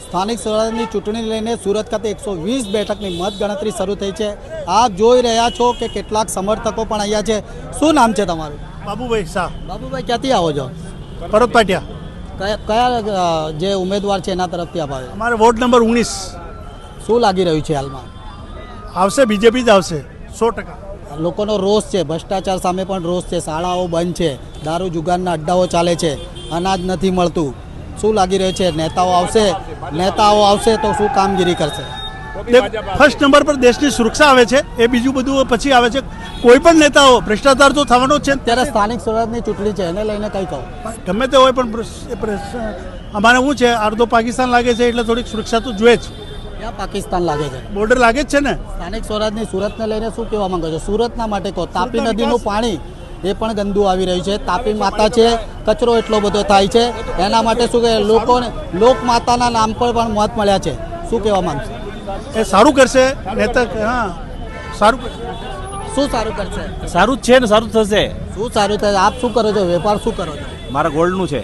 સ્થાનિક સ્વરાજની ચૂંટણી લઈને સુરત ખાતે 120 બેઠકની મતગણતરી શરૂ થઈ છે। આપ જોઈ રહ્યા છો કે કેટલાક સમર્થકો પણ અહીંયા છે। શું નામ છે તમારું? બાબુભાઈ શાહ। બાબુભાઈ ક્યાંથી આવો છો? પરત પાટિયા। કયા જે ઉમેદવાર છે એના તરફથી આપ આવ્યા? અમારે વોર્ડ નંબર 19। શું લાગી રહ્યું છે હાલમાં? આવશે બીજેપી જ આવશે 100%। લોકોનો રોષ છે, ભ્રષ્ટાચાર સામે પણ રોષ છે, શાળાઓ બંધ છે, દારૂ જુગારના અડ્ડાઓ ચાલે છે, અનાજ નથી મળતું। શું લાગી રહ્યું છે? નેતાઓ આવશે તો શું કામગીરી કરશે? ફર્સ્ટ નંબર પર દેશની સુરક્ષા આવે છે, એ બીજું બધું પછી આવે છે। કોઈ પણ નેતાઓ ભ્રષ્ટાચાર તો થવાનો જ છે। ત્યારે સ્થાનિક સ્વરાજની ચૂંટણી છે, એને લઈને કઈ કહો? ગમે તે હોય પણ અમારે શું છે, અડધો પાકિસ્તાન લાગે છે એટલે થોડીક સુરક્ષા તો જોઈએ જ। ક્યાં પાકિસ્તાન લાગે છે? બોર્ડર લાગે જ છે ને। સ્થાનિક સ્વરાજની સુરતને લઈને શું કહેવા માંગો છો? સુરતના માટે કહો, તાપી નદીનું પાણી એ પણ ગંદુ આવી રહ્યું છે, તાપી માતા છે, કચરો એટલો બધો થાય છે, એના માટે શું કહે, લોકોને લોક માતાના નામ પર પણ મત મળ્યા છે, શું કહેવા માંગશે? એ સારું કરશે નેતા। હા, સારું। શું સારું કરશે? સારું જ છે ને, સારું થશે। શું સારું થશે? આપ શું કરો છો? વેપાર શું કરો છો? મારા ગોલ્ડનું છે।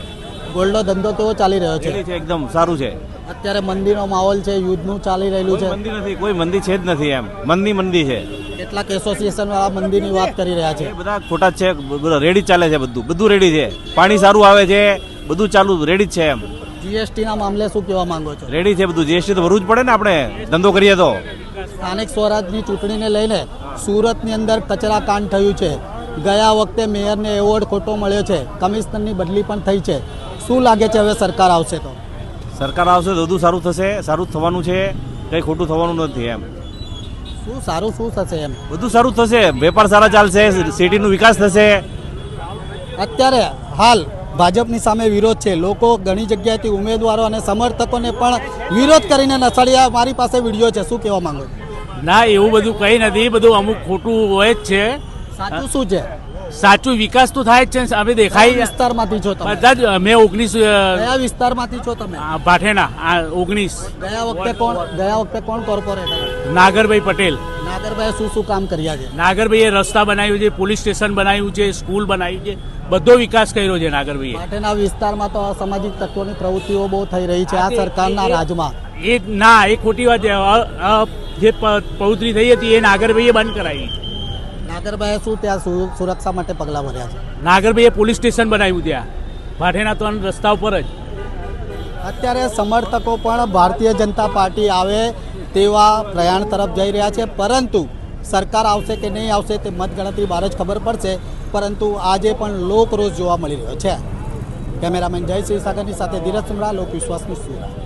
ગોલ્ડનો ધંધો કેવો ચાલી રહ્યો છે? એકદમ સારું છે। અત્યારે મંદીનો માહોલ છે, યુદ્ધનું ચાલી રહેલું છે, મંદી નથી, કોઈ મંદી છે જ નથી। એમ મંદી છે। કેટલાક એસોસિએશન વાળા મંદીની વાત કરી રહ્યા છે। એ બધા ખોટા જ છે, બધા રેડી ચાલે છે, બધું રેડી છે। પાણી સારું આવે છે, બધું ચાલુ રેડી જ છે। એમ જીએસટી ના મામલે શું કહેવા માંગો છો? રેડી છે બધું। જીએસટી તો ભરવું જ પડે ને, આપણે ધંધો કરીએ તો। સ્થાનિક સ્વરાજની ચૂંટણીને લઈને સુરતની અંદર કચરાકાંડ થયું છે। ગયા વખતે મેયરને એવોર્ડ ખોટો મળ્યો છે, કમિશનરની બદલી પણ થઈ છે। શું લાગે છે હવે સરકાર આવશે તો? સરકાર આવશે તો બધું સારું થશે, સારું થવાનું છે, કંઈ ખોટું થવાનું નથી। એમ શું થશે? એમ બધું સારું થશે, વેપાર સારા ચાલશે, સિટીનો વિકાસ થશે। અત્યારે હાલ ભાજપની સામે વિરોધ છે, લોકો ઘણી જગ્યાએથી ઉમેદવારો અને સમર્થકોને પણ વિરોધ કરીને નસળ્યા। મારી પાસે વિડીયો છે, શું કહેવા માંગો છો? ના, એવું બધું કંઈ નથી, બધું અમુક ખોટું હોય જ છે। સાચું શું છે? સાચું વિકાસ તો થાય જ છે। હવે દેખાય વિસ્તારમાંથી છો તમે? બધા જ અમે 19 કયા વિસ્તારમાંથી છો તમે? ભાઠેના 19 ગયા વખતે કોણ કોર્પોરેટર? નાગરભાઈ પટેલ। નાગરભાઈ શું કામ કર્યા છે? નાગરભાઈએ રસ્તા બનાવ્યું છે, પોલીસ સ્ટેશન બનાવ્યું છે, સ્કૂલ બનાવી છે, બધો વિકાસ કર્યો છે નાગરભાઈએ। ભાઠેના વિસ્તારમાં તો અસામાજિક તત્વોની પ્રવૃત્તિઓ બહુ થઈ રહી છે આ સરકારના રાજમાં। એ ખોટી વાત છે। જે પ્રવૃત્તિ થઈ હતી એ નાગરભાઈએ બંધ કરાવી। નાગરભાઈએ શું ત્યાં સુરક્ષા માટે પગલાં ભર્યા છે? નાગરભાઈએ પોલીસ સ્ટેશન બનાવ્યું ત્યાં ભાઠેના તો રસ્તા ઉપર જ। અત્યારે સમર્થકો પણ ભારતીય જનતા પાર્ટી આવે તેવા પ્રયાણ તરફ જઈ રહ્યા છે, પરંતુ સરકાર આવશે કે નહીં આવશે તે મતગણતરી બહાર જ ખબર પડશે। પરંતુ આજે પણ લોકરોષ જોવા મળી રહ્યો છે। કેમેરામેન જય શ્રી સાગરની સાથે ધીરજ સુમરા, લોકવિશ્વાસની સુરત।